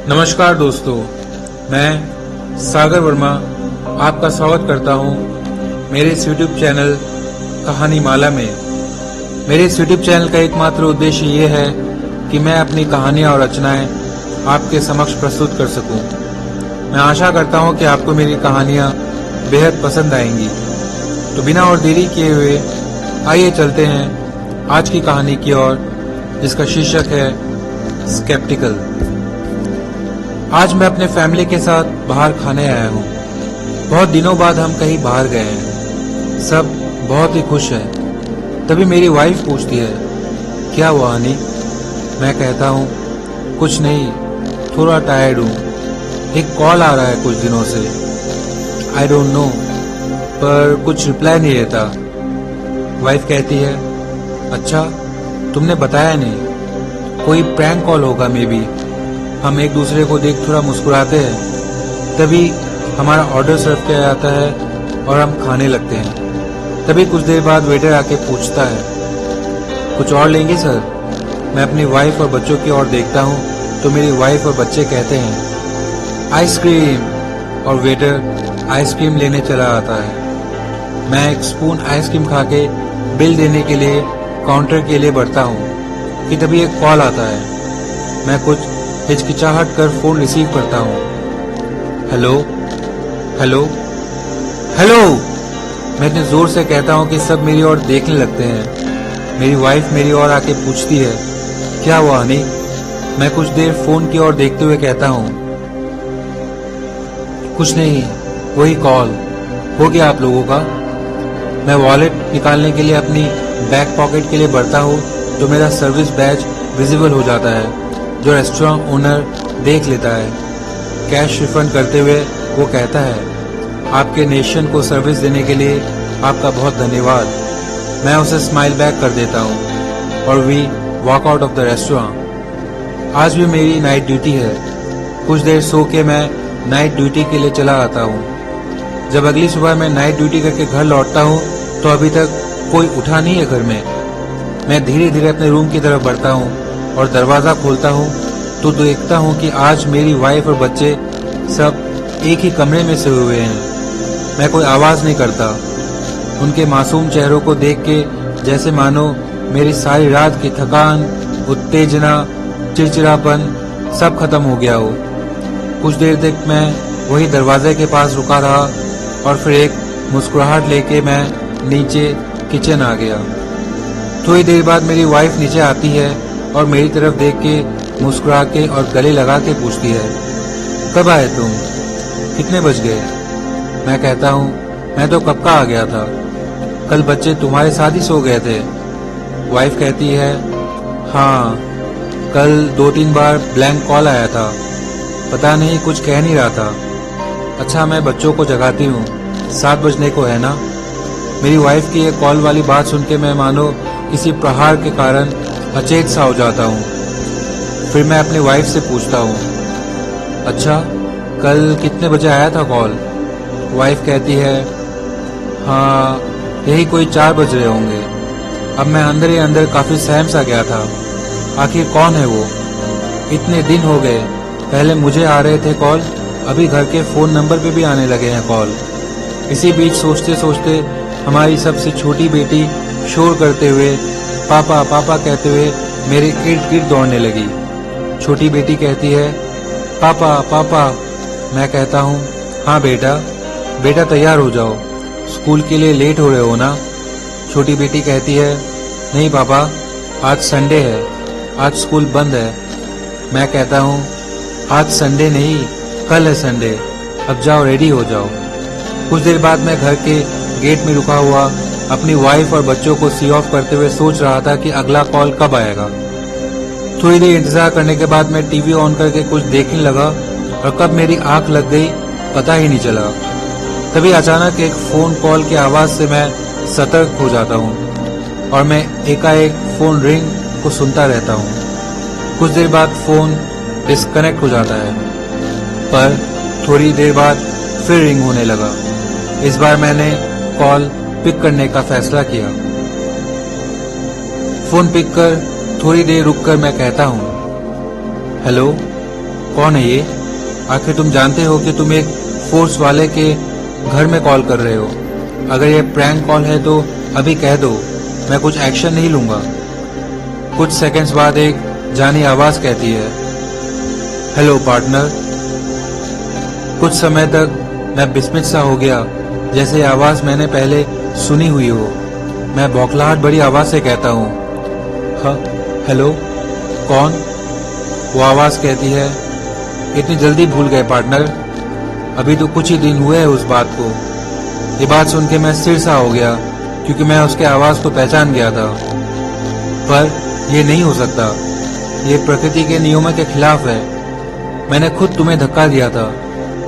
नमस्कार दोस्तों, मैं सागर वर्मा आपका स्वागत करता हूं मेरे इस YouTube चैनल कहानी माला में। मेरे इस YouTube चैनल का एकमात्र उद्देश्य ये है कि मैं अपनी कहानियां और रचनाएं आपके समक्ष प्रस्तुत कर सकूं। मैं आशा करता हूं कि आपको मेरी कहानियां बेहद पसंद आएंगी। तो बिना और देरी किए हुए आइए चलते हैं आज की कहानी की ओर, जिसका शीर्षक है स्केप्टिकल। आज मैं अपने फैमिली के साथ बाहर खाने आया हूँ। बहुत दिनों बाद हम कहीं बाहर गए हैं। सब बहुत ही खुश हैं। तभी मेरी वाइफ पूछती है, क्या हुआ हनी? मैं कहता हूँ, कुछ नहीं, थोड़ा टायर्ड हूँ। एक कॉल आ रहा है कुछ दिनों से। आई डोंट नो, पर कुछ रिप्लाई नहीं रहता। वाइफ कहती है, अच्छा, तुमने बताया नहीं? कोई प्रैंक कॉल होगा मे बी। हम एक दूसरे को देख थोड़ा मुस्कुराते हैं। तभी हमारा ऑर्डर सर्व किया जाता है और हम खाने लगते हैं। तभी कुछ देर बाद वेटर आके पूछता है, कुछ और लेंगे सर? मैं अपनी वाइफ और बच्चों की ओर देखता हूँ तो मेरी वाइफ और बच्चे कहते हैं, आइसक्रीम। और वेटर आइसक्रीम लेने चला आता है। मैं एक स्पून आइसक्रीम खा के बिल देने के लिए काउंटर के लिए बढ़ता हूँ कि तभी एक कॉल आता है। मैं कुछ हिचकिचाहट कर फोन रिसीव करता हूँ। हेलो हेलो हेलो, मैं इतने जोर से कहता हूँ कि सब मेरी ओर देखने लगते हैं। मेरी वाइफ मेरी ओर आके पूछती है, क्या हुआ हनी? मैं कुछ देर फोन की ओर देखते हुए कहता हूँ, कुछ नहीं, वही कॉल। हो गया आप लोगों का? मैं वॉलेट निकालने के लिए अपनी बैक पॉकेट के लिए बढ़ता हूँ तो मेरा सर्विस बैज विजिबल हो जाता है, जो रेस्टोरेंट ओनर देख लेता है। कैश रिफंड करते हुए वो कहता है, आपके नेशन को सर्विस देने के लिए आपका बहुत धन्यवाद। मैं उसे स्माइल बैक कर देता हूँ और we walk out of the restaurant. आज भी मेरी नाइट ड्यूटी है। कुछ देर सो के मैं नाइट ड्यूटी के लिए चला आता हूँ। जब अगली सुबह मैं नाइट ड्यूटी करके घर लौटता हूँ तो अभी तक कोई उठा नहीं है घर में। मैं धीरे धीरे अपने रूम की तरफ बढ़ता हूँ और दरवाजा खोलता हूँ तो देखता हूँ कि आज मेरी वाइफ और बच्चे सब एक ही कमरे में सोए हुए हैं। मैं कोई आवाज नहीं करता। उनके मासूम चेहरों को देख के जैसे मानो मेरी सारी रात की थकान, उत्तेजना, चिड़चिड़ापन सब खत्म हो गया हो। कुछ देर तक मैं वही दरवाजे के पास रुका रहा और फिर एक मुस्कुराहट लेके मैं नीचे किचन आ गया। थोड़ी देर बाद मेरी वाइफ नीचे आती है और मेरी तरफ देख के मुस्कुरा के और गले लगा के पूछती है, कब आए तुम? कितने बज गए? मैं कहता हूँ, मैं तो कब का आ गया था। कल बच्चे तुम्हारे साथ ही सो गए थे। वाइफ कहती है, हाँ, कल 2-3 बार ब्लैंक कॉल आया था। पता नहीं, कुछ कह नहीं रहा था। अच्छा, मैं बच्चों को जगाती हूँ, 7 बजने को है ना। मेरी वाइफ की ये कॉल वाली बात सुन के मैं मानो किसी प्रहार के कारण अचेत सा हो जाता हूँ। फिर मैं अपनी वाइफ से पूछता हूँ, अच्छा, कल कितने बजे आया था कॉल? वाइफ कहती है, हाँ, यही कोई 4 बज रहे होंगे। अब मैं अंदर ही अंदर काफी सहम सा गया था। आखिर कौन है वो? इतने दिन हो गए, पहले मुझे आ रहे थे कॉल, अभी घर के फोन नंबर पे भी आने लगे हैं कॉल। इसी बीच सोचते सोचते हमारी सबसे छोटी बेटी शोर करते हुए पापा पापा कहते हुए मेरे इर्द गिर्द दौड़ने लगी। छोटी बेटी कहती है, पापा पापा। मैं कहता हूँ, हाँ बेटा, बेटा तैयार हो जाओ, स्कूल के लिए लेट हो रहे हो ना। छोटी बेटी कहती है, नहीं पापा, आज संडे है, आज स्कूल बंद है। मैं कहता हूँ, आज संडे नहीं, कल है संडे, अब जाओ रेडी हो जाओ। कुछ देर बाद मैं घर के गेट में रुका हुआ अपनी वाइफ और बच्चों को सी ऑफ करते हुए सोच रहा था कि अगला कॉल कब आएगा। थोड़ी देर इंतजार करने के बाद मैं टीवी ऑन करके कुछ देखने लगा और कब मेरी आंख लग गई पता ही नहीं चला। तभी अचानक एक फोन कॉल की आवाज से मैं सतर्क हो जाता हूँ और मैं एकाएक फोन रिंग को सुनता रहता हूँ। कुछ देर बाद फोन डिस्कनेक्ट हो जाता है, पर थोड़ी देर बाद फिर रिंग होने लगा। इस बार मैंने कॉल पिक करने का फैसला किया। फोन पिक कर थोड़ी देर रुककर मैं कहता हूँ, हेलो कौन है ये? आखिर तुम जानते हो कि तुम एक फोर्स वाले के घर में कॉल कर रहे हो। अगर ये प्रैंक कॉल है तो अभी कह दो, मैं कुछ एक्शन नहीं लूंगा। कुछ सेकंड्स बाद एक जानी आवाज कहती है, हेलो पार्टनर। कुछ समय तक मैं विस्मित सा हो गया, जैसे आवाज मैंने पहले सुनी हुई हो। मैं बौखलाहट भरी आवाज से कहता हूँ, हेलो, कौन? वो आवाज कहती है, इतनी जल्दी भूल गए पार्टनर? अभी तो कुछ ही दिन हुए हैं उस बात को। ये बात सुन के मैं सिर सा हो गया, क्योंकि मैं उसके आवाज को पहचान गया था। पर यह नहीं हो सकता, ये प्रकृति के नियमों के खिलाफ है। मैंने खुद तुम्हें धक्का दिया था,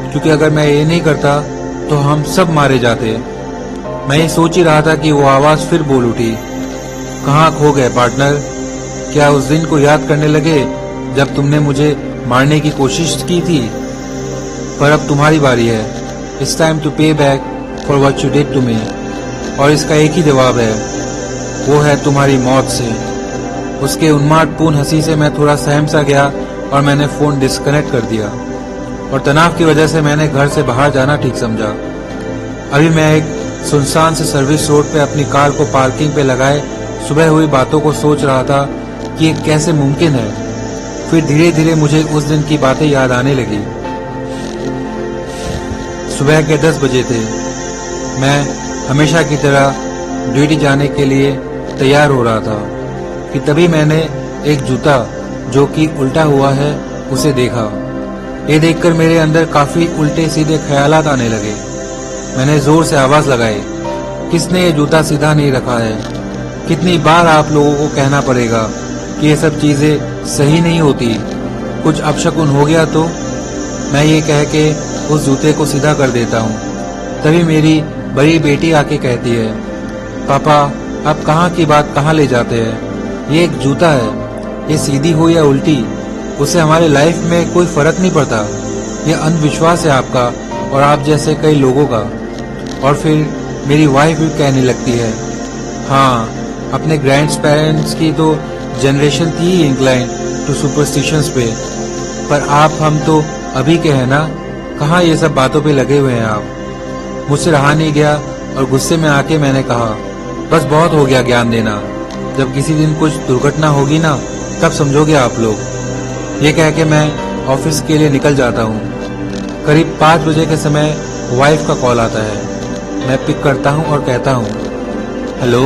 क्योंकि अगर मैं ये नहीं करता तो हम सब मारे जाते। मैं ये सोच ही रहा था कि वो आवाज फिर बोल उठी, कहाँ खो गए पार्टनर? क्या उस दिन को याद करने लगे जब तुमने मुझे मारने की कोशिश की थी? पर अब तुम्हारी बारी है। It's time to pay back for what you did to me. और इसका एक ही जवाब है, वो है तुम्हारी मौत से। उसके उन्मादपूर्ण हंसी से मैं थोड़ा सहम सा गया और मैंने फोन डिस्कनेक्ट कर दिया। और तनाव की वजह से मैंने घर से बाहर जाना ठीक समझा। अभी मैं एक सुनसान से सर्विस रोड पे अपनी कार को पार्किंग पे लगाए सुबह हुई बातों को सोच रहा था कि ये कैसे मुमकिन है। फिर धीरे धीरे मुझे उस दिन की बातें याद आने लगी। सुबह के 10 बजे थे। मैं हमेशा की तरह ड्यूटी जाने के लिए तैयार हो रहा था कि तभी मैंने एक जूता जो कि उल्टा हुआ है उसे देखा। ये देखकर मेरे अंदर काफी उल्टे सीधे ख्यालात आने लगे। मैंने जोर से आवाज लगाई, किसने ये जूता सीधा नहीं रखा है? कितनी बार आप लोगों को कहना पड़ेगा कि ये सब चीजें सही नहीं होती? कुछ अपशकुन हो गया तो? मैं ये कह के उस जूते को सीधा कर देता हूँ। तभी मेरी बड़ी बेटी आके कहती है, पापा आप कहाँ की बात कहाँ ले जाते हैं? ये एक जूता है, ये सीधी हो या उल्टी उससे हमारे लाइफ में कोई फर्क नहीं पड़ता। ये अंधविश्वास है आपका और आप जैसे कई लोगों का। और फिर मेरी वाइफ भी कहने लगती है, हाँ अपने ग्रैंड पेरेंट्स की तो जनरेशन थी ही इंक्लाइन टू सुपरस्टिशंस पे, पर आप हम तो अभी के हैं ना, कहाँ ये सब बातों पे लगे हुए हैं आप? मुझसे रहा नहीं गया और गुस्से में आके मैंने कहा, बस बहुत हो गया ज्ञान देना। जब किसी दिन कुछ दुर्घटना होगी ना तब समझोगे आप लोग। ये कह के मैं ऑफिस के लिए निकल जाता हूँ। करीब 5 बजे के समय वाइफ का कॉल आता है। मैं पिक करता हूँ और कहता हूँ, हेलो।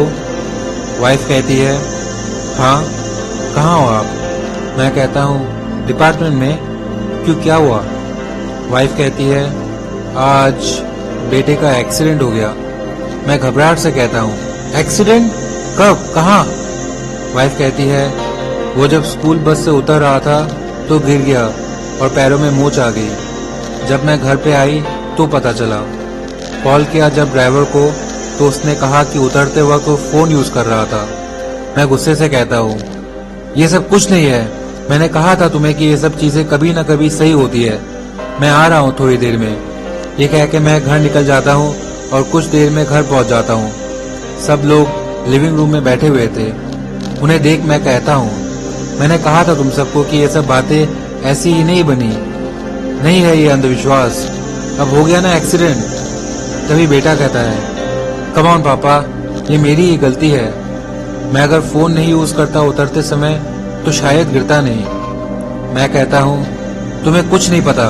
वाइफ कहती है, हाँ कहाँ हो आप? मैं कहता हूँ, डिपार्टमेंट में। क्यों, क्या हुआ? वाइफ कहती है, आज बेटे का एक्सीडेंट हो गया। मैं घबराहट से कहता हूँ, एक्सीडेंट? कब, कहाँ? वाइफ कहती है, वो जब स्कूल बस से उतर रहा था तो गिर गया और पैरों में मोच आ गई। जब मैं घर पे आई तो पता चला। कॉल किया जब ड्राइवर को तो उसने कहा कि उतरते वक्त वो फोन यूज कर रहा था। मैं गुस्से से कहता हूँ, ये सब कुछ नहीं है। मैंने कहा था तुम्हें कि ये सब चीजें कभी न कभी सही होती है। मैं आ रहा हूँ थोड़ी देर में। ये कह के मैं घर निकल जाता हूँ और कुछ देर में घर पहुँच जाता हूँ। सब लोग लिविंग रूम में बैठे हुए थे। उन्हें देख मैं कहता हूँ, मैंने कहा था तुम सबको कि ये सब बातें ऐसी ही नहीं बनी। नहीं है ये अंधविश्वास। अब हो गया ना एक्सीडेंट। तभी बेटा कहता है, कम ऑन पापा, ये मेरी ही गलती है। मैं अगर फोन नहीं यूज करता उतरते समय तो शायद गिरता नहीं। मैं कहता हूँ, तुम्हें कुछ नहीं पता,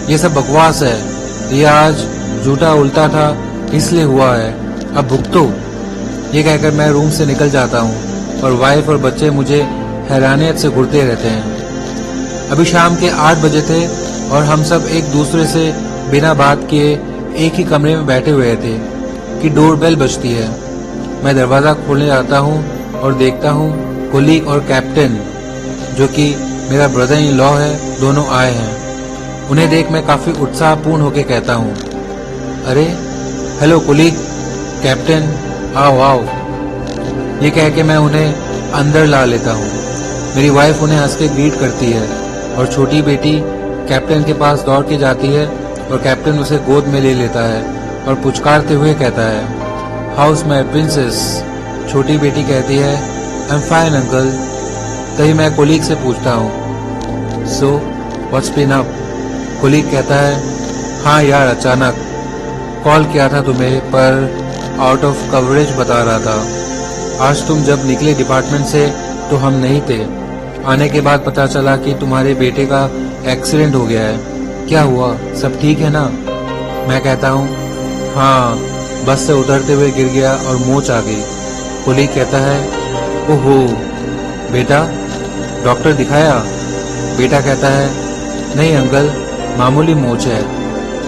ये सब बकवास है। ये आज जूता उल्टा था इसलिए हुआ है, अब भुगतो। ये कहकर मैं रूम से निकल जाता हूँ और वाइफ और बच्चे मुझे हैरानियत से घूरते रहते हैं। अभी शाम के 8 बजे थे और हम सब एक दूसरे से बिना बात किए एक ही कमरे में बैठे हुए थे कि डोरबेल बजती है। मैं दरवाजा खोलने जाता हूँ और देखता हूँ कुलीग और कैप्टन, जो कि मेरा ब्रदर इन लॉ है, दोनों आए हैं। उन्हें देख मैं काफी उत्साहपूर्ण होकर कहता हूँ, अरे हेलो कुलीग, कैप्टन, आओ आओ। ये कह के मैं उन्हें अंदर ला लेता हूँ। मेरी वाइफ उन्हें हंस के ग्रीट करती है और छोटी बेटी कैप्टन के पास दौड़ के जाती है और कैप्टन उसे गोद में ले लेता है और पुचकारते हुए कहता है, हाउस माय प्रिंसेस। छोटी बेटी कहती है, आई एम फाइन अंकल। तभी मैं कोलीग से पूछता हूँ, so what's been up? Colleague कहता है, हाँ यार, अचानक कॉल किया था तुम्हें, पर आउट ऑफ कवरेज बता रहा था। आज तुम जब निकले डिपार्टमेंट से तो हम नहीं थे। आने के बाद पता चला कि तुम्हारे बेटे का एक्सीडेंट हो गया है। क्या हुआ, सब ठीक है ना? मैं कहता हूँ, हाँ, बस से उतरते हुए गिर गया और मोच आ गई। कोलीग कहता है, ओहो बेटा, डॉक्टर दिखाया? बेटा कहता है, नहीं अंकल, मामूली मोच है,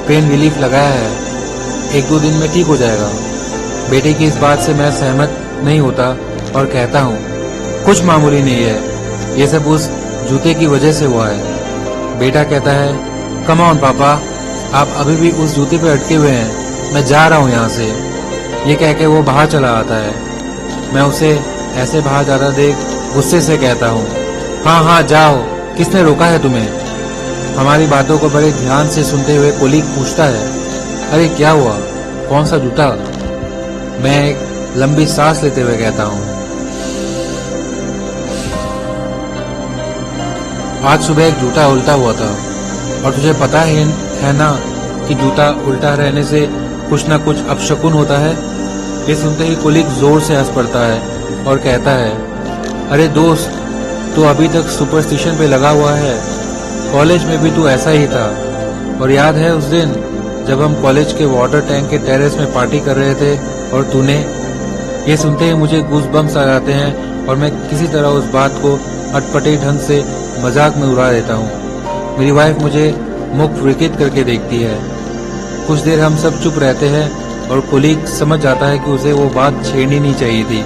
पेन रिलीफ लगाया है, 1-2 दिन में ठीक हो जाएगा। बेटे की इस बात से मैं सहमत नहीं होता और कहता हूँ, कुछ मामूली नहीं है, ये सब उस जूते की वजह से हुआ है। बेटा कहता है, कम ऑन पापा, आप अभी भी उस जूते पे अटके हुए हैं, मैं जा रहा हूँ यहाँ से। ये कह के वो बाहर चला आता है। मैं उसे ऐसे बाहर जाता देख गुस्से से कहता हूँ, हाँ हाँ जाओ, किसने रोका है तुम्हें? हमारी बातों को बड़े ध्यान से सुनते हुए कोलीग पूछता है, अरे क्या हुआ, कौन सा जूता? मैं एक लंबी सांस लेते हुए कहता हूँ, आज सुबह एक जूता उल्टा हुआ था, और तुझे पता है ना कि जूता उल्टा रहने से कुछ ना कुछ अपशकुन होता है। ये सुनते ही कोलीग जोर से हंस पड़ता है और कहता है, अरे दोस्त, तू अभी तक सुपरस्टिशन पे लगा हुआ है, कॉलेज में भी तू ऐसा ही था। और याद है उस दिन जब हम कॉलेज के वाटर टैंक के टेरेस में पार्टी कर रहे थे और तूने? ये सुनते ही मुझे गूज़बम्प्स आ जाते हैं और मैं किसी तरह उस बात को अटपटे ढंग से मजाक में उड़ा देता हूँ। मेरी वाइफ मुझे मुख विकृत करके देखती है। कुछ देर हम सब चुप रहते हैं और कोलीग समझ जाता है कि उसे वो बात छेड़नी नहीं चाहिए थी।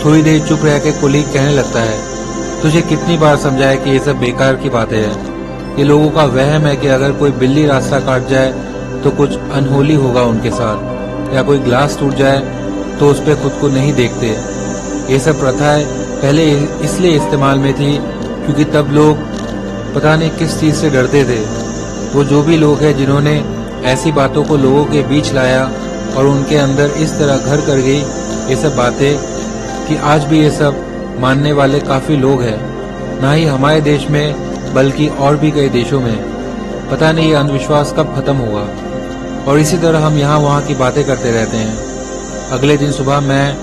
थोड़ी देर चुप रह के कोलीग कहने लगता है, तुझे कितनी बार समझाया कि ये सब बेकार की बातें हैं। ये लोगों का वहम है कि अगर कोई बिल्ली रास्ता काट जाए तो कुछ अनहोनी होगा उनके साथ, या कोई ग्लास टूट जाए तो उस पर खुद को नहीं देखते। ये सब प्रथाएं पहले इसलिए इस्तेमाल में थी क्योंकि तब लोग पता नहीं किस चीज़ से डरते थे। वो जो भी लोग हैं जिन्होंने ऐसी बातों को लोगों के बीच लाया और उनके अंदर इस तरह घर कर गई ये सब बातें कि आज भी ये सब मानने वाले काफ़ी लोग हैं। ना ही हमारे देश में बल्कि और भी कई देशों में। पता नहीं ये अंधविश्वास कब खत्म होगा। और इसी तरह हम यहाँ वहाँ की बातें करते रहते हैं। अगले दिन सुबह मैं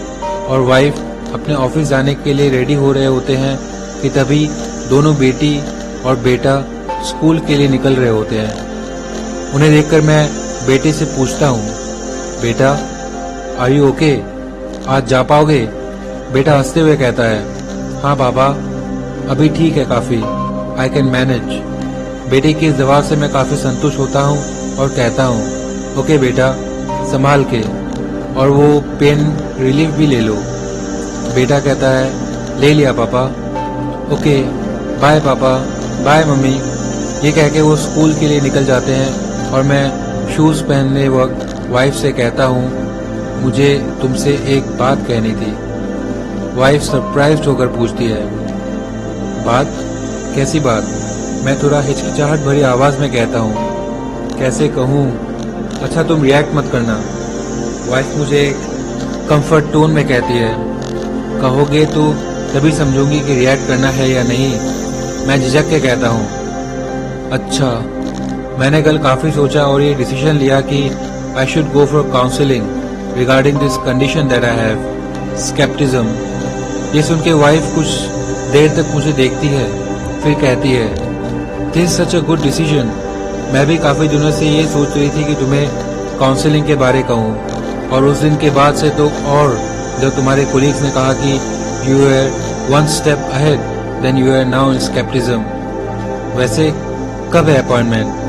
और वाइफ अपने ऑफिस जाने के लिए रेडी हो रहे होते हैं कि तभी दोनों बेटी और बेटा स्कूल के लिए निकल रहे होते हैं। उन्हें देखकर मैं बेटे से पूछता हूँ, बेटा आर यू ओके, आज जा पाओगे? बेटा हंसते हुए कहता है, हाँ पापा, अभी ठीक है काफ़ी, आई कैन मैनेज। बेटे के इस जवाब से मैं काफ़ी संतुष्ट होता हूँ और कहता हूँ, ओके बेटा, संभाल के, और वो पेन रिलीफ भी ले लो। बेटा कहता है, ले लिया पापा। ओके, बाय पापा, बाय मम्मी। ये कह के वो स्कूल के लिए निकल जाते हैं और मैं शूज़ पहनने वक्त वाइफ से कहता हूँ, मुझे तुमसे एक बात कहनी थी। वाइफ सरप्राइज्ड होकर पूछती है, बात? कैसी बात? मैं थोड़ा हिचकिचाहट भरी आवाज़ में कहता हूँ, कैसे कहूँ? अच्छा तुम रिएक्ट मत करना। वाइफ मुझे कंफर्ट टोन में कहती है, कहोगे तो तभी समझूंगी कि रिएक्ट करना है या नहीं। मैं झिझक के कहता हूँ, अच्छा। मैंने कल काफ़ी सोचा और ये डिसीजन लिया कि I should go for counselling regarding this condition that I have, scepticism. ये सुन के वाइफ कुछ देर तक मुझे देखती है, फिर कहती है, this such a good decision. मैं भी काफ़ी दिनों से ये सोच रही थी कि तुम्हें काउंसलिंग के बारे कहूँ, और उस दिन के बाद से तो, और जब तुम्हारे कोलीग्स ने कहा कि you are one step ahead than you are now in scepticism. वैसे कब है अपॉइंटमेंट?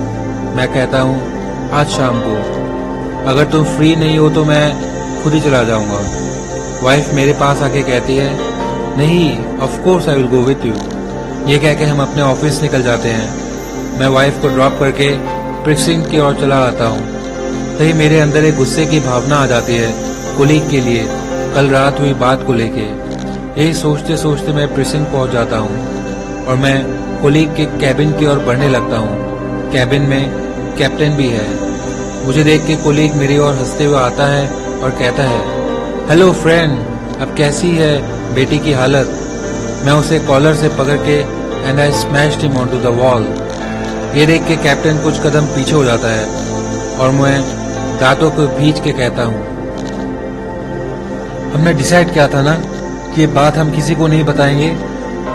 मैं कहता हूँ, आज शाम को। अगर तुम फ्री नहीं हो तो मैं खुद ही चला जाऊँगा। वाइफ मेरे पास आके कहती है, नहीं, of course I will go with you. ये कह के हम अपने ऑफिस निकल जाते हैं। मैं वाइफ को ड्रॉप करके प्रिक्सिंग की ओर चला आता हूँ। तभी मेरे अंदर एक गुस्से की भावना आ जाती है कोलीग के लिए, कल रात हुई बात को लेके। यही सोचते सोचते मैं प्रिसिंग पहुंच जाता हूं और मैं कोलीग के कैबिन की ओर बढ़ने लगता हूं। कैबिन में कैप्टन भी है। मुझे देख के कोलीग मेरी ओर हंसते हुए आता है और कहता है, हेलो फ्रेंड, अब कैसी है बेटी की हालत? मैं उसे कॉलर से पकड़ के and I smashed him onto the wall. ये देख के कैप्टन कुछ कदम पीछे हो जाता है और मैं दांतों को भींच के कहता हूँ, हमने डिसाइड किया था ना कि ये बात हम किसी को नहीं बताएंगे।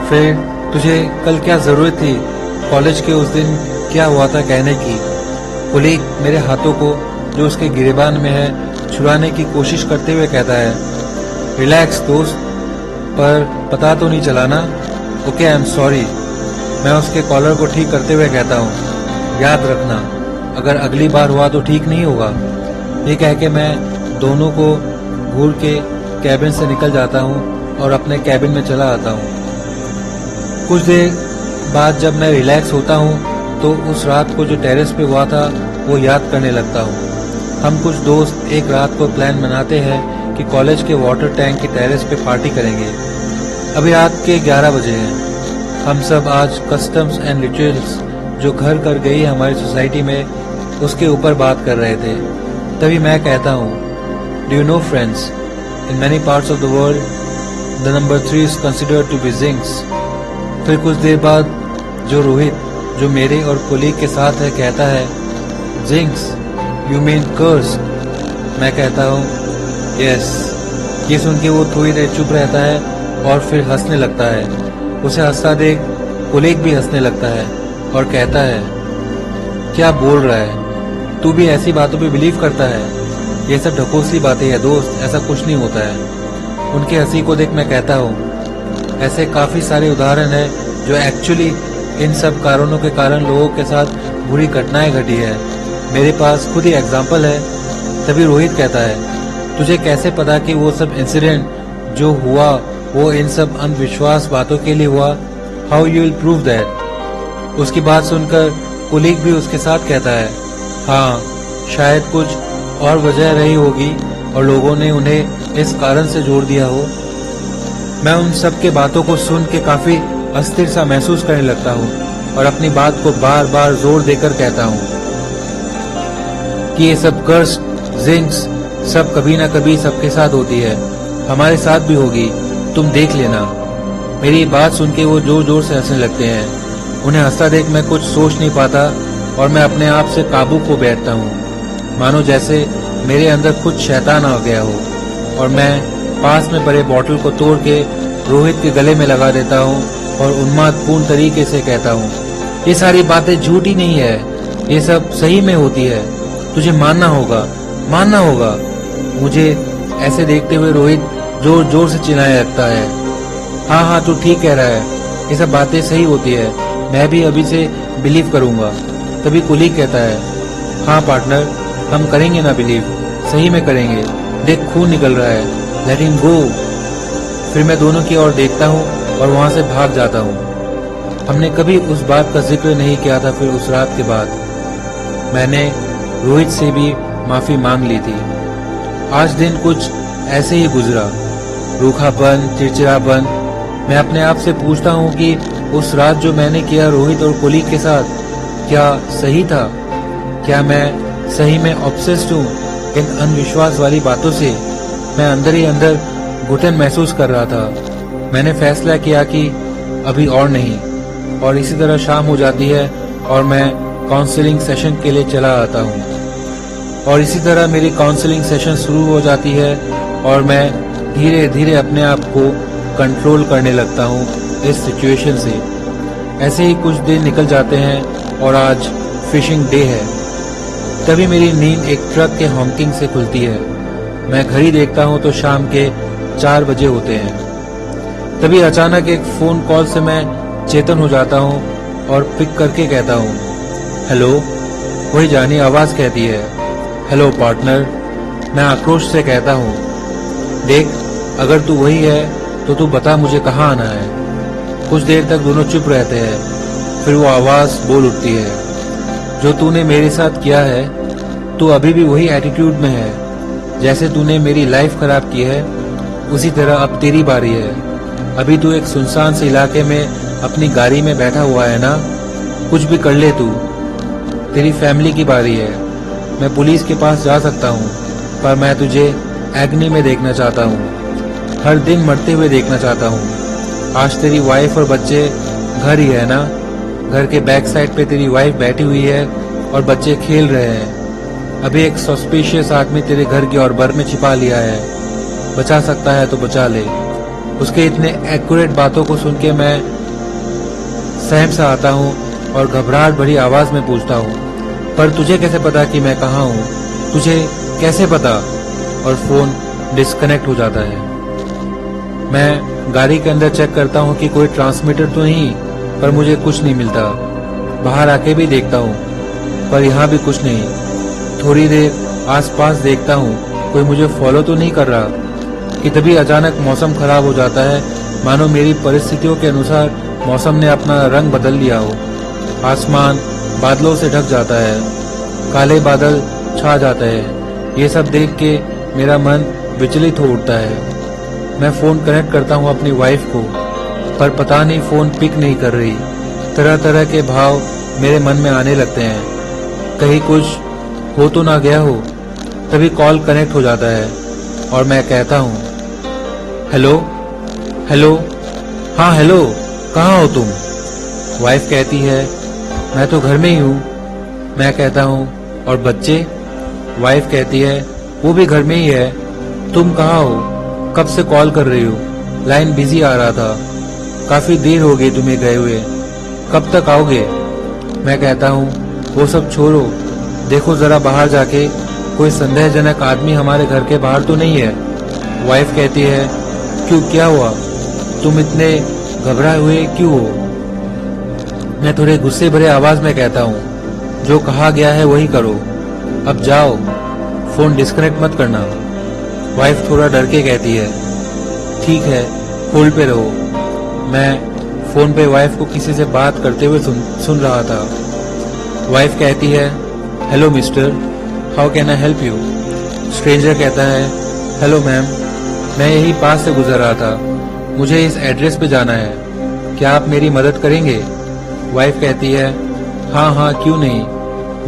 फिर तुझे कल क्या जरूरत थी कॉलेज के उस दिन क्या हुआ था कहने की। कुलीग मेरे हाथों को जो उसके गिरेबान में है छुड़ाने की कोशिश करते हुए कहता है, रिलैक्स दोस्त, पर पता तो नहीं चला ना। Okay, I am sorry. मैं उसके कॉलर को ठीक करते हुए कहता हूँ, याद रखना अगर अगली बार हुआ तो ठीक नहीं होगा। ये कह के मैं दोनों को घूर के कैबिन से निकल जाता हूँ और अपने कैबिन में चला आता हूँ। कुछ देर बाद जब मैं रिलैक्स होता हूँ तो उस रात को जो टेरेस पे हुआ था वो याद करने लगता हूँ। हम कुछ दोस्त एक रात को प्लान बनाते हैं कि कॉलेज के वाटर टैंक की टेरेस पे पार्टी करेंगे। अभी रात के 11 बजे हैं। हम सब आज कस्टम्स एंड रिचुअल्स जो घर कर गई हमारी सोसाइटी में उसके ऊपर बात कर रहे थे। तभी मैं कहता हूँ, do you know friends, in many parts of the world the number 3 is considered to be jinx. फिर कुछ देर बाद जो रोहित जो मेरे और कोलीग के साथ है कहता है, जिंक्स यू मीन कर्स। मैं कहता हूँ, यस। ये सुन के वो थोड़ी देर चुप रहता है और फिर हंसने लगता है। उसे हंसता देख कोलीग भी हंसने लगता है और कहता है, क्या बोल रहा है, तू भी ऐसी बातों पे बिलीव करता है? ये सब ढकोसली बातें हैं दोस्त, ऐसा कुछ नहीं होता है। उनकी हंसी को देख मैं कहता हूँ, ऐसे काफी सारे उदाहरण हैं जो एक्चुअली इन सब कारणों के कारण लोगों के साथ बुरी घटनाएं घटी है। मेरे पास खुद ही एग्जाम्पल है। तभी रोहित कहता है, तुझे कैसे पता कि वो सब इंसिडेंट जो हुआ वो इन सब अंधविश्वास बातों के लिए हुआ? How you will prove that? उसकी बात सुनकर कुलीग भी उसके साथ कहता है, हाँ शायद कुछ और वजह रही होगी और लोगों ने उन्हें इस कारण से जोड़ दिया हो। मैं उन सब के बातों को सुन के काफी अस्थिर सा महसूस करने लगता हूँ और अपनी बात को बार बार जोर देकर कहता हूँ कि ये सब कर्स जिंक्स सब कभी ना कभी सबके साथ होती है, हमारे साथ भी होगी, तुम देख लेना। मेरी बात सुन के वो जोर जोर से हंसने लगते हैं। उन्हें हंसता देख मैं कुछ सोच नहीं पाता और मैं अपने आप से काबू खो बैठता हूँ, मानो जैसे मेरे अंदर कुछ शैतान आ गया हो। और मैं पास में पड़े बॉटल को तोड़ के रोहित के गले में लगा देता हूँ और उन्मादपूर्ण तरीके से कहता हूँ, ये सारी बातें झूठी नहीं है, ये सब सही में होती है, तुझे मानना होगा, मानना होगा। मुझे ऐसे देखते हुए रोहित जोर जोर से चिल्लाने लगता है, हाँ हाँ तू ठीक कह रहा है, ये सब बातें सही होती है, मैं भी अभी से बिलीव करूंगा। तभी कुलीग कहता है, हाँ पार्टनर, हम करेंगे ना बिलीव, सही में करेंगे, देख खून निकल रहा है, लेट हिम गो। फिर मैं दोनों की ओर देखता हूँ और वहां से भाग जाता हूँ। हमने कभी उस बात का जिक्र नहीं किया था। फिर उस रात के बाद मैंने रोहित से भी माफी मांग ली थी। आज दिन कुछ ऐसे ही गुजरा, रूखापन, चिड़चिड़ापन। मैं अपने आप से पूछता हूँ कि उस रात जो मैंने किया रोहित और कोलीग के साथ, क्या सही था? क्या मैं सही में ऑब्सेस्ड हूँ इन अंधविश्वास वाली बातों से? मैं अंदर ही अंदर घुटन महसूस कर रहा था। मैंने फैसला किया कि अभी और नहीं। और इसी तरह शाम हो जाती है और मैं काउंसलिंग सेशन के लिए चला आता हूँ। और इसी तरह मेरी काउंसलिंग सेशन शुरू हो जाती है और मैं धीरे धीरे अपने आप को कंट्रोल करने लगता हूँ इस सिचुएशन से। ऐसे ही कुछ दिन निकल जाते हैं और आज फिशिंग डे है। तभी मेरी नींद एक ट्रक के हॉकिंग से खुलती है। मैं घड़ी देखता हूँ तो शाम के 4 बजे होते हैं। तभी अचानक एक फोन कॉल से मैं चेतन हो जाता हूँ और पिक करके कहता हूँ, हेलो। वही जानी आवाज कहती है, हेलो पार्टनर। मैं आक्रोश से कहता हूँ, देख अगर तू वही है तो तू बता मुझे कहाँ आना है। कुछ देर तक दोनों चुप रहते हैं। फिर वो आवाज बोल उठती है, जो तूने मेरे साथ किया है, तू अभी भी वही एटीट्यूड में है। जैसे तूने मेरी लाइफ खराब की है उसी तरह अब तेरी बारी है। अभी तू एक सुनसान से इलाके में अपनी गाड़ी में बैठा हुआ है ना, कुछ भी कर ले तू, तेरी फैमिली की बारी है। मैं पुलिस के पास जा सकता हूँ पर मैं तुझे एग्नी में देखना चाहता हूँ, हर दिन मरते हुए देखना चाहता हूँ। आज तेरी वाइफ और बच्चे घर ही है ना, घर के बैक साइड पे तेरी वाइफ बैठी हुई है और बच्चे खेल रहे हैं। अभी एक सस्पिशियस आदमी तेरे घर की और बर में छिपा लिया है। बचा सकता है तो बचा ले। उसके इतने एक्यूरेट बातों को सुन के मैं सहम सा आता हूँ और घबराहट भरी आवाज में पूछता हूँ, पर तुझे कैसे पता कि मैं कहाँ हूँ? तुझे कैसे पता? और फोन डिस्कनेक्ट हो जाता है। मैं गाड़ी के अंदर चेक करता हूँ कि कोई ट्रांसमीटर तो नहीं, पर मुझे कुछ नहीं मिलता। बाहर आके भी देखता हूँ, पर यहाँ भी कुछ नहीं। थोड़ी देर आसपास देखता हूँ, कोई मुझे फॉलो तो नहीं कर रहा कि तभी अचानक मौसम खराब हो जाता है, मानो मेरी परिस्थितियों के अनुसार मौसम ने अपना रंग बदल लिया हो। आसमान बादलों से ढक जाता है, काले बादल छा जाते हैं। ये सब देख के मेरा मन विचलित हो उठता है। मैं फोन कनेक्ट करता हूँ अपनी वाइफ को, पर पता नहीं फोन पिक नहीं कर रही। तरह तरह के भाव मेरे मन में आने लगते हैं, कहीं कुछ हो तो ना गया हो। तभी कॉल कनेक्ट हो जाता है और मैं कहता हूँ, हेलो हेलो, हाँ हेलो, कहाँ हो तुम? वाइफ कहती है, मैं तो घर में ही हूँ। मैं कहता हूँ, और बच्चे? वाइफ कहती है, वो भी घर में ही है। तुम कहाँ हो? कब से कॉल कर रही हो? लाइन बिजी आ रहा था। काफी देर हो गई तुम्हें गए हुए, कब तक आओगे? मैं कहता हूँ, वो सब छोड़ो, देखो जरा बाहर जाके कोई संदेहजनक आदमी हमारे घर के बाहर तो नहीं है। वाइफ कहती है, क्यों, क्या हुआ? तुम इतने घबराए हुए क्यों हो? मैं थोड़े गुस्से भरे आवाज में कहता हूँ, जो कहा गया है वही करो, अब जाओ, फोन डिस्कनेक्ट मत करना। वाइफ थोड़ा डर के कहती है, ठीक है, होल्ड पे रहो। मैं फोन पे वाइफ को किसी से बात करते हुए सुन रहा था। वाइफ कहती है, hello mister, how can I help you? Stranger कहता है, हेलो मैम, मैं यही पास से गुजर रहा था, मुझे इस एड्रेस पे जाना है, क्या आप मेरी मदद करेंगे? वाइफ कहती है, हाँ हाँ, क्यों नहीं,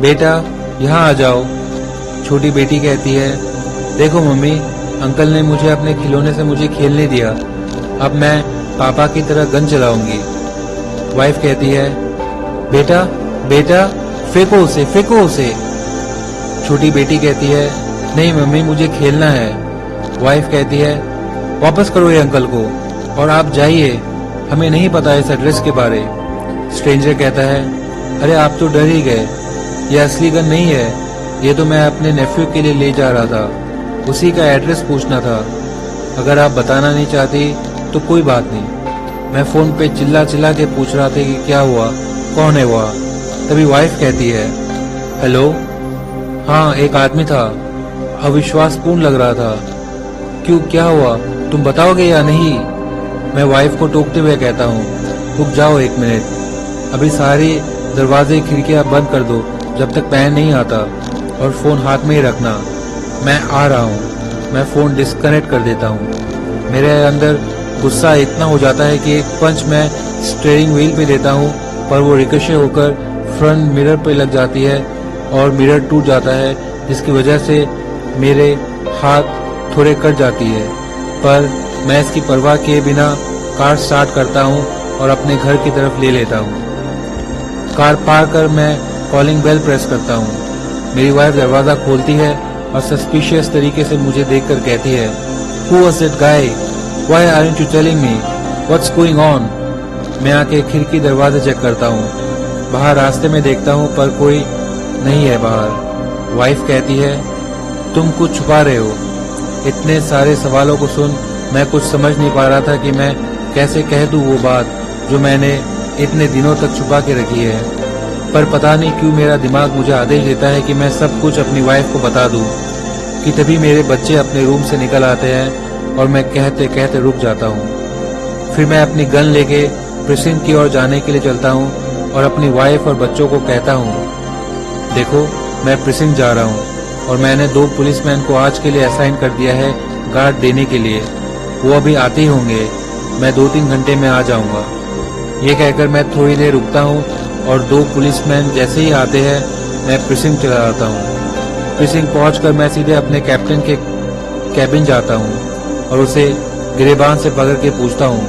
बेटा यहाँ आ जाओ। छोटी बेटी कहती है, देखो मम्मी, अंकल ने मुझे अपने खिलौने से मुझे खेलने दिया, अब मैं पापा की तरह गन चलाऊंगी। वाइफ कहती है, बेटा बेटा, फेंको उसे, फेंको उसे। छोटी बेटी कहती है, नहीं मम्मी, मुझे खेलना है। वाइफ कहती है, वापस करो ये अंकल को और आप जाइए, हमें नहीं पता इस एड्रेस के बारे। स्ट्रेंजर कहता है, अरे आप तो डर ही गए, ये असली गन नहीं है, ये तो मैं अपने नेफ्यू के लिए ले जा रहा था, उसी का एड्रेस पूछना था। अगर आप बताना नहीं चाहती तो कोई बात नहीं। मैं फोन पे चिल्ला चिल्ला के पूछ रहा था कि क्या हुआ, कौन है वह। तभी वाइफ कहती है, हेलो, हाँ एक आदमी था, अविश्वासपूर्ण लग रहा था, क्यों, क्या हुआ, तुम बताओगे या नहीं? मैं वाइफ को टोकते हुए कहता हूँ, रुक जाओ एक मिनट, अभी सारे दरवाजे खिड़कियां बंद कर दो जब तक पैन नहीं आता, और फोन हाथ में ही रखना, मैं आ रहा हूँ। मैं फोन डिस्कनेक्ट कर देता हूँ। मेरे अंदर गुस्सा इतना हो जाता है कि एक पंच मैं स्टीयरिंग व्हील पे देता हूँ, पर वो रिकोशे होकर फ्रंट मिरर पे लग जाती है और मिरर टूट जाता है, जिसकी वजह से मेरे हाथ थोड़े कट जाती है। पर मैं इसकी परवाह किए बिना कार स्टार्ट करता हूँ और अपने घर की तरफ ले लेता हूँ। कार पार कर मैं कॉलिंग बेल प्रेस करता हूँ। मेरी वाइफ दरवाजा खोलती है और सस्पिशियस तरीके से मुझे देखकर कहती है, Who was that guy? Why aren't you telling me? What's going on? मैं आके खिड़की दरवाजे चेक करता हूँ। बाहर रास्ते में देखता हूँ पर कोई नहीं है बाहर। वाइफ कहती है, तुम कुछ छुपा रहे हो। इतने सारे सवालों को सुन मैं कुछ समझ नहीं पा रहा था कि मैं कैसे कह दूँ वो बात जो मैंने इतने दिनों तक छुपा के रखी है। पर पता नहीं क्यों मेरा दिमाग मुझे आदेश देता है कि मैं सब कुछ अपनी वाइफ को बता दूं, कि तभी मेरे बच्चे अपने रूम से निकल आते हैं और मैं कहते कहते रुक जाता हूं। फिर मैं अपनी गन लेके प्रिसिंट की ओर जाने के लिए चलता हूं और अपनी वाइफ और बच्चों को कहता हूं, देखो मैं प्रिसिंट जा रहा हूं और मैंने 2 पुलिसमैन को आज के लिए असाइन कर दिया है गार्ड देने के लिए। वो अभी आते ही होंगे, मैं 2-3 घंटे में आ जाऊंगा। ये कहकर मैं थोड़ी देर रुकता हूँ और 2 पुलिसमैन जैसे ही आते हैं मैं प्रिसिंट चला जाता हूँ। प्रिसिंट पहुंचकर मैं सीधे अपने कैप्टन के कैबिन जाता हूँ और उसे गिरेबान से पकड़ के पूछता हूँ,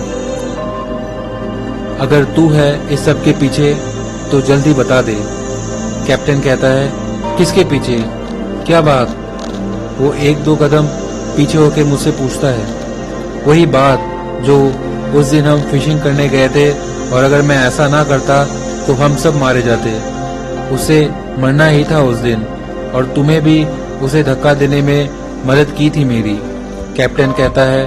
अगर तू है इस सब के पीछे तो जल्दी बता दे। कैप्टन कहता है, किसके पीछे, क्या बात? वो एक दो कदम पीछे होकर मुझसे पूछता है, वही बात जो उस दिन हम फिशिंग करने गए थे, और अगर मैं ऐसा ना करता तो हम सब मारे जाते। उसे मरना ही था उस दिन, और तुम्हें भी उसे धक्का देने में मदद की थी मेरी। कैप्टन कहता है,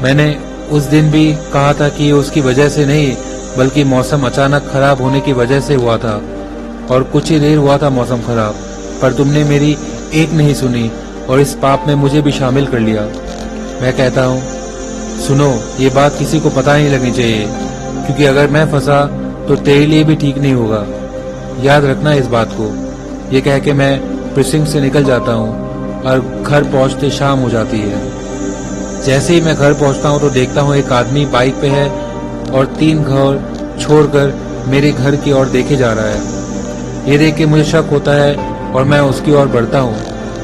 मैंने उस दिन भी कहा था कि उसकी वजह से नहीं, बल्कि मौसम अचानक खराब होने की वजह से हुआ था, और कुछ ही देर हुआ था मौसम खराब, पर तुमने मेरी एक नहीं सुनी और इस पाप में मुझे भी शामिल कर लिया। मैं कहता हूँ, सुनो, ये बात किसी को पता नहीं लगनी चाहिए, क्योंकि अगर मैं फंसा तो तेरे लिए भी ठीक नहीं होगा। याद रखना इस बात को। ये कह के मैं प्रिसिंक्ट से निकल जाता हूँ और घर पहुँचते शाम हो जाती है। जैसे ही मैं घर पहुँचता हूँ तो देखता हूँ एक आदमी बाइक पे है और 3 घर छोड़कर मेरे घर की ओर देखे जा रहा है। ये देख के मुझे शक होता है और मैं उसकी ओर बढ़ता हूँ,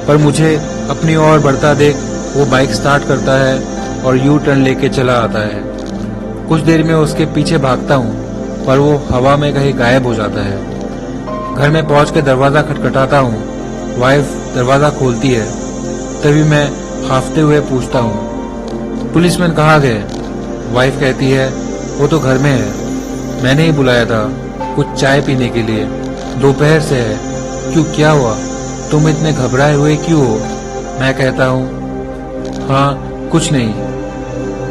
पर मुझे अपनी ओर बढ़ता देख वो बाइक स्टार्ट करता है और यू टर्न लेके चला आता है। कुछ देर में उसके पीछे भागता हूँ, पर वो हवा में कहीं गायब हो जाता है। घर में पहुँच के दरवाज़ा खटखटाता हूँ। वाइफ दरवाज़ा खोलती है। तभी मैं हाफते हुए पूछता हूँ, पुलिसमैन कहाँ गए? वाइफ कहती है, वो तो घर में है, मैंने ही बुलाया था कुछ चाय पीने के लिए, दोपहर से है। क्यों, क्या हुआ? तुम इतने घबराए हुए क्यों हो? मैं कहता हूँ, हाँ कुछ नहीं।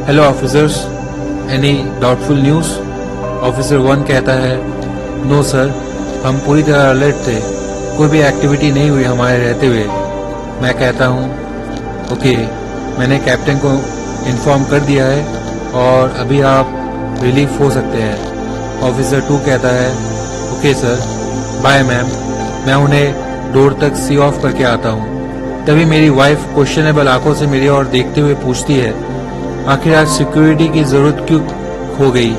Hello officers, any doubtful news? Officer 1 कहता है, नो सर, हम पूरी तरह अलर्ट थे, कोई भी एक्टिविटी नहीं हुई हमारे रहते हुए। मैं कहता हूँ, ओके, मैंने कैप्टन को इन्फॉर्म कर दिया है और अभी आप रिलीफ हो सकते हैं। ऑफिसर 2 कहता है, ओके सर, बाय मैम, मैं उन्हें डोर तक सी ऑफ करके आता हूँ। तभी मेरी वाइफ क्वेश्चनेबल आंखों से मेरी ओर देखते हुए पूछती है, आखिर आज सिक्योरिटी की जरूरत क्यों हो गई?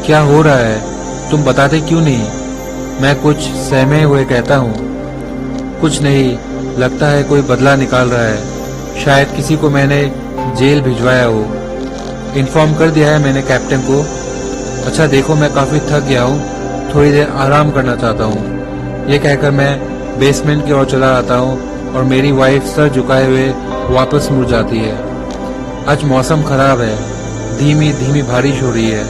क्या हो रहा है? तुम बताते क्यों नहीं? मैं कुछ सहमे हुए कहता हूँ, कुछ नहीं, लगता है कोई बदला निकाल रहा है, शायद किसी को मैंने जेल भिजवाया हो। इन्फॉर्म कर दिया है मैंने कैप्टन को। अच्छा देखो, मैं काफ़ी थक गया हूँ, थोड़ी देर आराम करना चाहता हूँ। ये कहकर मैं बेसमेंट की ओर चला आता हूँ और मेरी वाइफ सर झुकाए हुए वापस मुड़ जाती है। आज मौसम खराब है, धीमी धीमी बारिश हो रही है।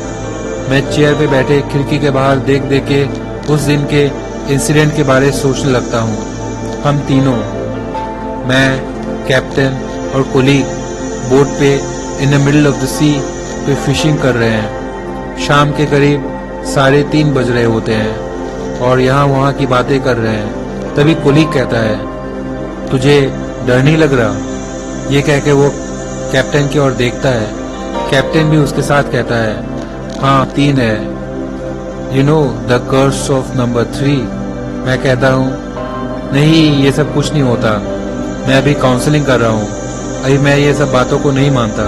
मैं चेयर पे बैठे खिड़की के बाहर देख देख के उस दिन के इंसिडेंट के बारे सोचने लगता हूँ। हम तीनों, मैं, कैप्टन और कोलीग बोट पे in the middle of the sea पे फिशिंग कर रहे हैं। शाम के करीब 3:30 बज रहे होते हैं और यहाँ वहाँ की बातें कर रहे हैं। तभी कोलीग कहता है, तुझे डर नहीं लग रहा? ये कह के वो कैप्टन की ओर देखता है। कैप्टन भी उसके साथ कहता है, हाँ 3 है, you know the curse of number 3। मैं कहता हूँ, नहीं ये सब कुछ नहीं होता, मैं अभी काउंसलिंग कर रहा हूँ, अभी मैं ये सब बातों को नहीं मानता।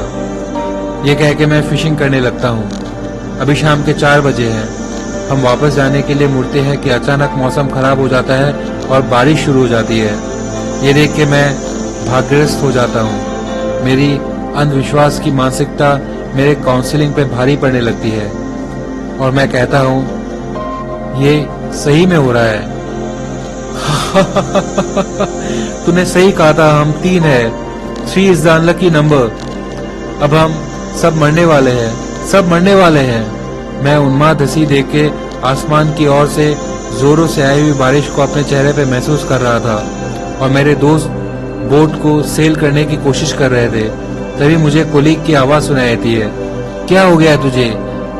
ये कह के मैं फिशिंग करने लगता हूँ। अभी शाम के 4 बजे हैं। हम वापस जाने के लिए मुड़ते हैं कि अचानक मौसम खराब हो जाता है और बारिश शुरू हो जाती है। ये देख के मैं भाग्यग्रस्त हो जाता हूँ। मेरी अंधविश्वास की मानसिकता मेरे काउंसलिंग पे भारी पड़ने लगती है और मैं कहता हूँ, ये सही में हो रहा है। तूने सही कहा था, हम 3 है। 3 इज द अनलकी नंबर। अब हम सब मरने वाले हैं, सब मरने वाले हैं। मैं उन्माद हंसी देख के आसमान की ओर से जोरों से आई हुई बारिश को अपने चेहरे पे महसूस कर रहा था और मेरे दोस्त बोट को सेल करने की कोशिश कर रहे थे। तभी मुझे कोलीग की आवाज सुनाई देती है, क्या हो गया तुझे?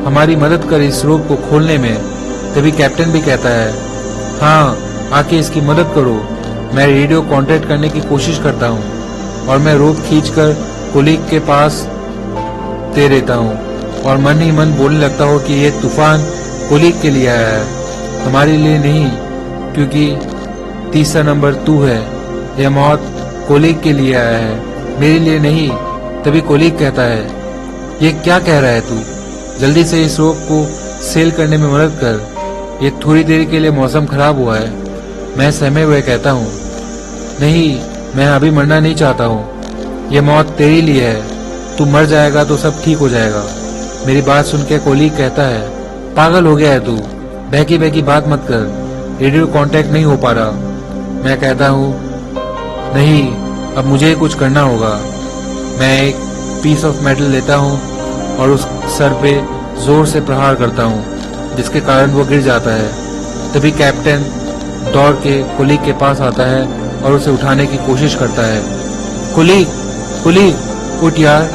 हमारी मदद कर इस रोप को खोलने में। तभी कैप्टन भी कहता है, हाँ आके इसकी मदद करो। मैं रेडियो कांटेक्ट करने की कोशिश करता हूँ और मैं रोप खींचकर कोलीग के पास दे देता हूँ और मन ही मन बोलने लगता हूँ कि ये तूफान कोलीग के लिए आया है, तुम्हारे लिए नहीं, क्योंकि 3रा नंबर तू है। यह मौत कोलीग के लिए आया है, मेरे लिए नहीं। तभी कोलीग कहता है, ये क्या कह रहा है तू? जल्दी से इस रोप को सेल करने में मदद कर, ये थोड़ी देर के लिए मौसम खराब हुआ है। मैं सहमे हुए कहता हूँ, नहीं, मैं अभी मरना नहीं चाहता हूँ, ये मौत तेरे लिए है, तू मर जाएगा तो सब ठीक हो जाएगा। मेरी बात सुन के कोलीग कहता है, पागल हो गया है तू, बहकी बात मत कर, रेडियो कांटेक्ट नहीं हो पा रहा। मैं कहता हूँ नहीं, अब मुझे कुछ करना होगा। मैं एक पीस ऑफ मेटल लेता हूँ और उस सर पे जोर से प्रहार करता हूँ, जिसके कारण वो गिर जाता है। तभी कैप्टन दौड़ के कुलीग के पास आता है और उसे उठाने की कोशिश करता है। कुलीग, उठ यार,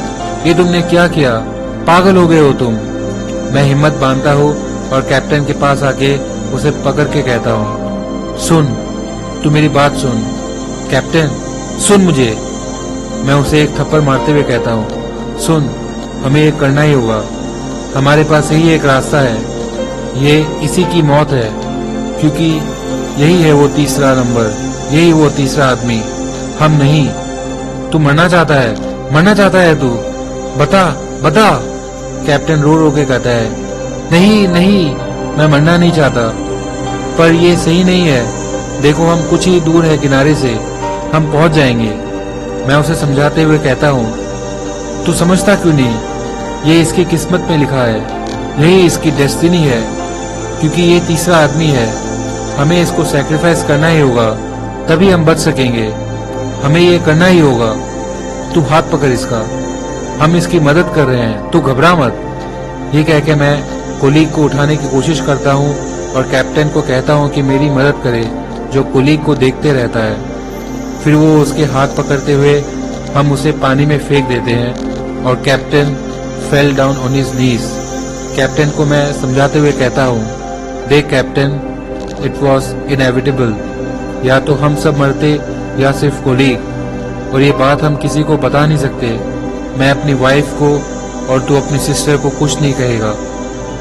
ये तुमने क्या किया? पागल हो गए हो तुम। मैं हिम्मत बांधता हूँ और कैप्टन के पास आके उसे पकड़ के कहता हूँ, सुन, तू मेरी बात सुन। कैप्टन, सुन मुझे। मैं उसे एक थप्पड़ मारते हुए कहता हूँ, सुन, हमें ये करना ही होगा। हमारे पास यही एक रास्ता है, ये इसी की मौत है, क्योंकि यही है वो तीसरा नंबर, यही वो तीसरा आदमी, हम नहीं। तू मरना चाहता है तू? बता। कैप्टन रो के कहता है, नहीं, मैं मरना नहीं चाहता, पर ये सही नहीं है। देखो, हम कुछ ही दूर है किनारे से, हम पहुंच जाएंगे। मैं उसे समझाते हुए कहता हूँ, तू समझता क्यों नहीं? ये इसकी किस्मत में लिखा है, यही इसकी डेस्टिनी है, क्योंकि ये तीसरा आदमी है। हमें इसको सैक्रिफाइस करना ही होगा, तभी हम बच सकेंगे। हमें ये करना ही होगा। तू हाथ पकड़ इसका, हम इसकी मदद कर रहे हैं, तू घबरा मत। ये कह के मैं कुलीग को उठाने की कोशिश करता हूँ और कैप्टन को कहता हूँ कि मेरी मदद करे, जो कुलीग को देखते रहता है। फिर वो उसके हाथ पकड़ते हुए हम उसे पानी में फेंक देते हैं और captain fell down on his knees. Captain को मैं समझाते हुए कहता हूँ, देख कैप्टन, इट वॉज इनएविटेबल, या तो हम सब मरते या सिर्फ कुलीग, और ये बात हम किसी को बता नहीं सकते। मैं अपनी वाइफ को और तू अपनी सिस्टर को कुछ नहीं कहेगा,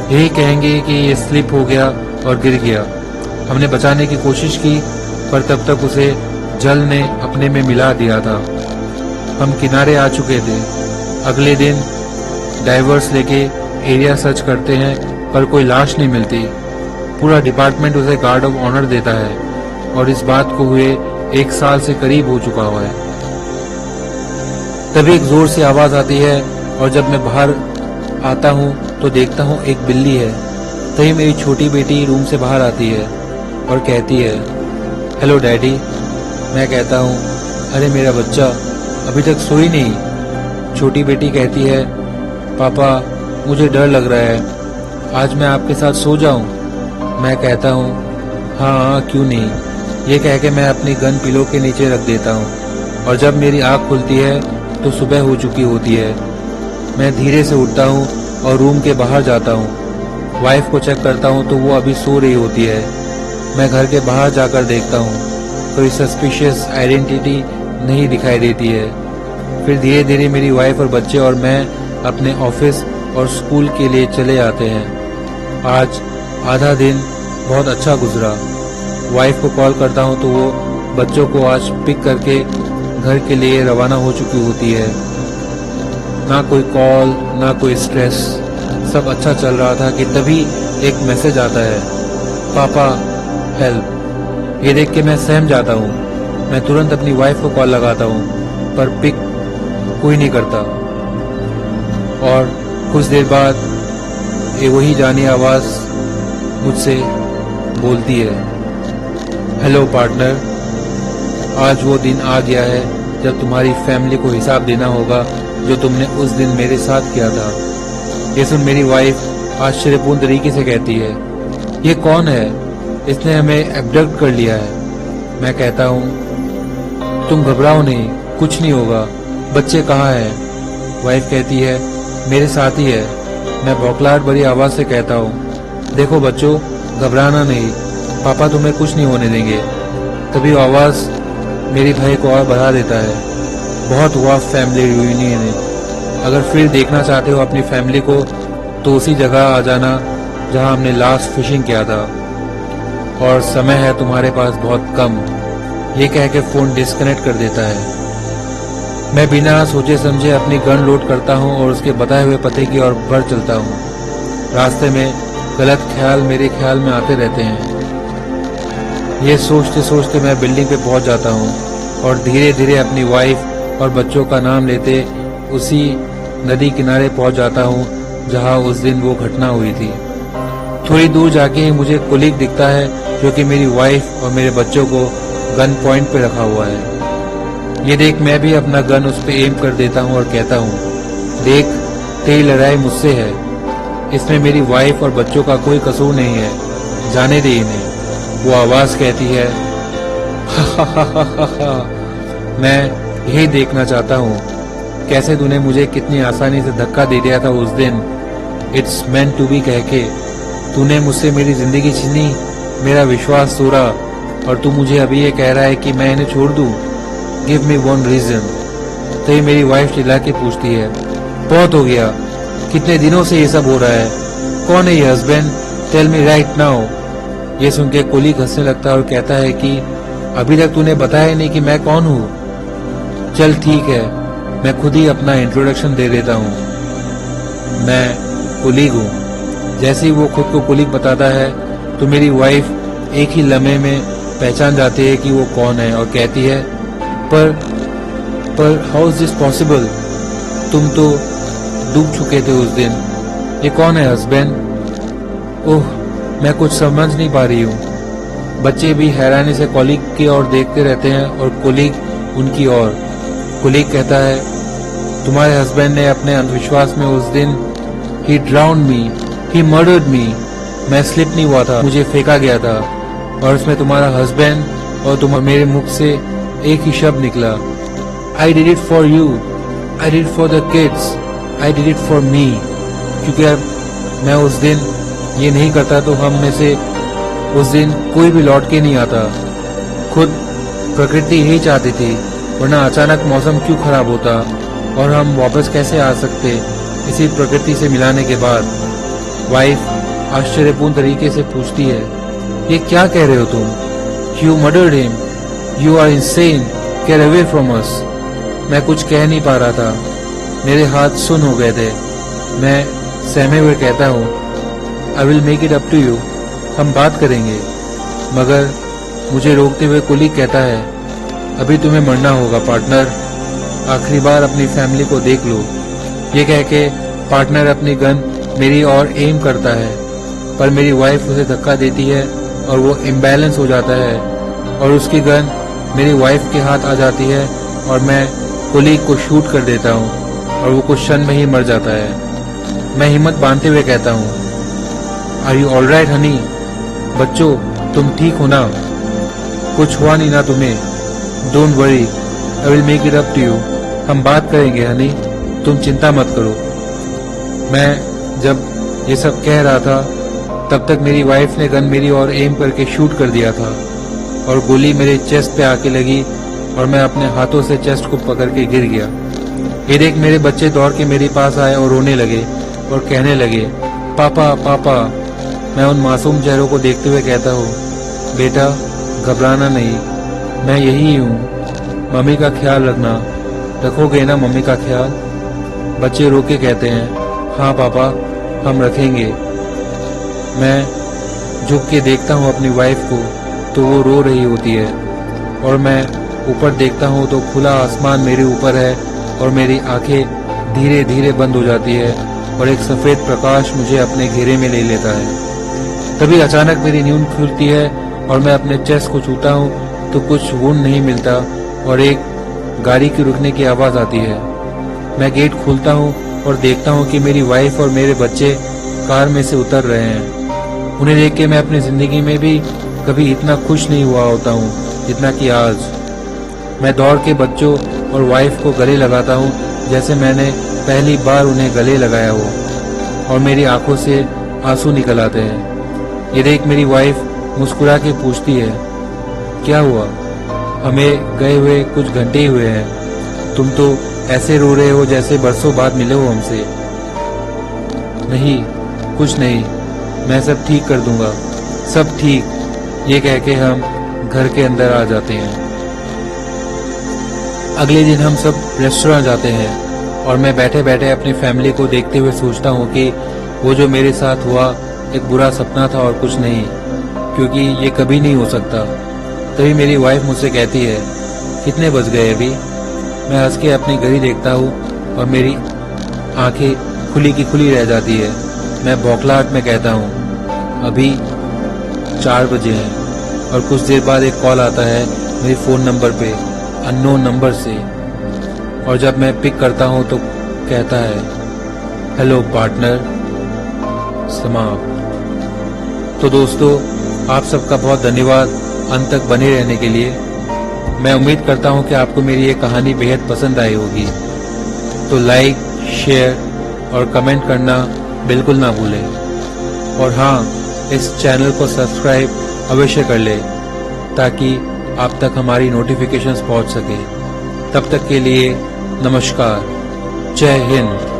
यही कहेंगे कि ये स्लिप हो गया और गिर गया। हमने बचाने की कोशिश की, पर तब तक उसे जल ने अपने में मिला दिया था। हम किनारे आ चुके थे। अगले दिन डाइवर्स लेके एरिया सर्च करते हैं, पर कोई लाश नहीं मिलती। पूरा डिपार्टमेंट उसे गार्ड ऑफ ऑनर देता है, और इस बात को हुए 1 साल से करीब हो चुका हुआ है। तभी एक जोर से आवाज आती है, और जब मैं बाहर आता हूँ तो देखता हूँ एक बिल्ली है। तभी मेरी छोटी बेटी रूम से बाहर आती है और कहती है, हेलो डैडी। मैं कहता हूँ, अरे मेरा बच्चा अभी तक सोई नहीं। छोटी बेटी कहती है, पापा मुझे डर लग रहा है, आज मैं आपके साथ सो जाऊं? मैं कहता हूँ, हाँ क्यों नहीं। ये कह के मैं अपनी गन पिलो के नीचे रख देता हूँ, और जब मेरी आँख खुलती है तो सुबह हो चुकी होती है। मैं धीरे से उठता हूँ और रूम के बाहर जाता हूँ। वाइफ को चेक करता हूँ तो वो अभी सो रही होती है। मैं घर के बाहर जाकर देखता हूँ, कोई सस्पिशियस आइडेंटिटी नहीं दिखाई देती है। फिर धीरे धीरे मेरी वाइफ और बच्चे और मैं अपने ऑफिस और स्कूल के लिए चले आते हैं। आज आधा दिन बहुत अच्छा गुजरा। वाइफ को कॉल करता हूँ तो वो बच्चों को आज पिक करके घर के लिए रवाना हो चुकी होती है। ना कोई कॉल, ना कोई स्ट्रेस, सब अच्छा चल रहा था कि तभी एक मैसेज आता है, पापा हेल्प। ये देख के मैं सहम जाता हूँ। मैं तुरंत अपनी वाइफ को कॉल लगाता हूँ, पर पिक कोई नहीं करता। और कुछ देर बाद ये वही जानी आवाज मुझसे बोलती है, हेलो पार्टनर, आज वो दिन आ गया है जब तुम्हारी फैमिली को हिसाब देना होगा जो तुमने उस दिन मेरे साथ किया था। ये सुन मेरी वाइफ आश्चर्यपूर्ण तरीके से कहती है, ये कौन है? इसने हमें एब्डक्ट कर लिया है। मैं कहता हूँ, तुम घबराओ नहीं, कुछ नहीं होगा। बच्चे कहाँ हैं? वाइफ कहती है, मेरे साथ ही है। मैं बौखलाहट भरी आवाज से कहता हूँ, देखो बच्चों, घबराना नहीं, पापा तुम्हें कुछ नहीं होने देंगे। तभी आवाज मेरे भाई को और बढ़ा देता है, बहुत हुआ फैमिली रियूनियन है। अगर फिर देखना चाहते हो अपनी फैमिली को तो उसी जगह आ जाना जहां हमने लास्ट फिशिंग किया था, और समय है तुम्हारे पास बहुत कम। ये कह के फोन डिस्कनेक्ट कर देता है। मैं बिना सोचे समझे अपनी गन लोड करता हूं और उसके बताए हुए पते की ओर बढ़ चलता हूं। रास्ते में गलत ख्याल मेरे ख्याल में आते रहते हैं। ये सोचते सोचते मैं बिल्डिंग पे पहुंच जाता हूं और धीरे धीरे अपनी वाइफ और बच्चों का नाम लेते उसी नदी किनारे पहुंच जाता हूं जहां उस दिन वो घटना हुई थी। थोड़ी दूर जाके ही मुझे कोलीग दिखता है जो कि मेरी वाइफ और मेरे बच्चों को गन पॉइंट पे रखा हुआ है। ये देख मैं भी अपना गन उस पे एम कर देता हूँ और कहता हूँ, देख तेरी लड़ाई मुझसे है, इसमें मेरी वाइफ और बच्चों का कोई कसूर नहीं है, जाने दे इन्हें। वो आवाज कहती है, मैं यही देखना चाहता हूँ कैसे तूने मुझे कितनी आसानी से धक्का दे दिया था उस दिन, इट्स मेंट टू बी कह के। तूने मुझसे मेरी जिंदगी छीनी, मेरा विश्वास तोड़ा और तू मुझे अभी ये कह रहा है कि मैं इन्हें छोड़ दूं। Give me one reason. तो ये मेरी वाइफ चिल्ला के पूछती है, बहुत हो गया, कितने दिनों से ये सब हो रहा है, कौन है ये husband, tell me right now. ये सुन के कोलीग हंसने लगता है और कहता है कि अभी तक तूने बताया नहीं कि मैं कौन हूँ। चल ठीक है, मैं खुद ही अपना इंट्रोडक्शन दे देता हूँ, मैं कोलीग हूँ। जैसे ही वो खुद को कोलीग बताता है तो मेरी वाइफ एक ही लम्हे में पहचान जाती है कि वो कौन है और कहती है, पर हाउ इज दिस पॉसिबल, तुम तो डूब चुके थे उस दिन, ये कौन है हस्बैंड। ओह, मैं कुछ समझ नहीं पा रही हूँ। बच्चे भी हैरानी से कोलीग की ओर देखते रहते हैं और कोलीग उनकी ओर। कोलीग कहता है, तुम्हारे हस्बैंड ने अपने अंधविश्वास में उस दिन ही ड्राउंड मी, ही मर्डर्ड मी। मैं स्लिप नहीं हुआ था, मुझे फेंका गया था और उसमें तुम्हारा हस्बैंड और तुम मेरे मुख से एक ही शब्द निकला, I did it for you, I did it for the kids, I did it for me. क्योंकि मैं उस दिन ये नहीं करता तो हम में से उस दिन कोई भी लौट के नहीं आता। खुद प्रकृति यही चाहती थी, वरना अचानक मौसम क्यों खराब होता और हम वापस कैसे आ सकते इसी प्रकृति से मिलाने के बाद। वाइफ आश्चर्यपूर्ण तरीके से पूछती है, ये क्या कह रहे हो तुम, you murdered him, you are insane, get away from us. मैं कुछ कह नहीं पा रहा था, मेरे हाथ सुन हो गए थे। मैं सहमे हुए कहता हूँ, I will make it up to you, हम बात करेंगे। मगर मुझे रोकते हुए कोलीग कहता है, अभी तुम्हें मरना होगा पार्टनर, आखिरी बार अपनी फैमिली को देख लो। ये कह के पार्टनर अपनी गन मेरी ओर एम करता है, पर मेरी वाइफ उसे धक्का देती है और वो इम्बैलेंस हो जाता है और उसकी गन मेरी वाइफ के हाथ आ जाती है और मैं कोलीग को शूट कर देता हूँ और वो कुछ क्षण में ही मर जाता है। मैं हिम्मत बांधते हुए कहता हूँ, are you all right honey, बच्चों तुम ठीक हो ना, कुछ हुआ नहीं ना तुम्हें, don't worry, I will make it up to you, हम बात करेंगे हनी, तुम चिंता मत करो। मैं जब ये सब कह रहा था तब तक मेरी वाइफ ने गन मेरी ओर एम करके शूट कर दिया था और गोली मेरे चेस्ट पे आके लगी और मैं अपने हाथों से चेस्ट को पकड़ के गिर गया। ये देख मेरे बच्चे दौड़ के मेरे पास आए और रोने लगे और कहने लगे, पापा पापा। मैं उन मासूम चेहरों को देखते हुए कहता हूँ, बेटा घबराना नहीं, मैं यही हूँ, मम्मी का ख्याल रखना, रखोगे ना मम्मी का ख्याल। बच्चे रो के कहते हैं, हाँ पापा हम रखेंगे। मैं झुक के देखता हूँ अपनी वाइफ को तो वो रो रही होती है और मैं ऊपर देखता हूँ तो खुला आसमान मेरे ऊपर है और मेरी आंखें धीरे धीरे बंद हो जाती है और एक सफेद प्रकाश मुझे अपने घेरे में ले लेता है। तभी अचानक मेरी नींद खुलती है और मैं अपने चेस्ट को छूता हूँ तो कुछ वुंड नहीं मिलता और एक गाड़ी की रुकने की आवाज आती है। मैं गेट खोलता हूँ और देखता हूँ कि मेरी वाइफ और मेरे बच्चे कार में से उतर रहे हैं। उन्हें देख के मैं अपनी जिंदगी में भी कभी इतना खुश नहीं हुआ होता हूँ जितना कि आज। मैं दौड़ के बच्चों और वाइफ को गले लगाता हूँ जैसे मैंने पहली बार उन्हें गले लगाया हो और मेरी आंखों से आंसू निकल आते हैं। ये देख मेरी वाइफ मुस्कुरा के पूछती है, क्या हुआ, हमें गए हुए कुछ घंटे ही हुए हैं, तुम तो ऐसे रो रहे हो जैसे बरसों बाद मिले हो हमसे। नहीं कुछ नहीं, मैं सब ठीक कर दूंगा, सब ठीक। ये कह के हम घर के अंदर आ जाते हैं। अगले दिन हम सब रेस्टोरेंट जाते हैं और मैं बैठे बैठे अपनी फैमिली को देखते हुए सोचता हूँ कि वो जो मेरे साथ हुआ एक बुरा सपना था और कुछ नहीं, क्योंकि ये कभी नहीं हो सकता। तभी मेरी वाइफ मुझसे कहती है, कितने बज गए अभी। मैं हंस के अपनी घड़ी देखता हूँ और मेरी आंखें खुली की खुली रह जाती है। मैं बौखलाहट में कहता हूँ, अभी 4 बजे हैं और कुछ देर बाद एक कॉल आता है मेरे फ़ोन नंबर पे अननोन नंबर से, और जब मैं पिक करता हूँ तो कहता है हेलो पार्टनर, समाप्त। तो दोस्तों, आप सबका बहुत धन्यवाद अंत तक बने रहने के लिए। मैं उम्मीद करता हूँ कि आपको मेरी ये कहानी बेहद पसंद आई होगी। तो लाइक, शेयर और कमेंट करना बिल्कुल ना भूलें। और हाँ, इस चैनल को सब्सक्राइब अवश्य कर लें ताकि आप तक हमारी नोटिफिकेशंस पहुंच सके। तब तक के लिए नमस्कार, जय हिंद।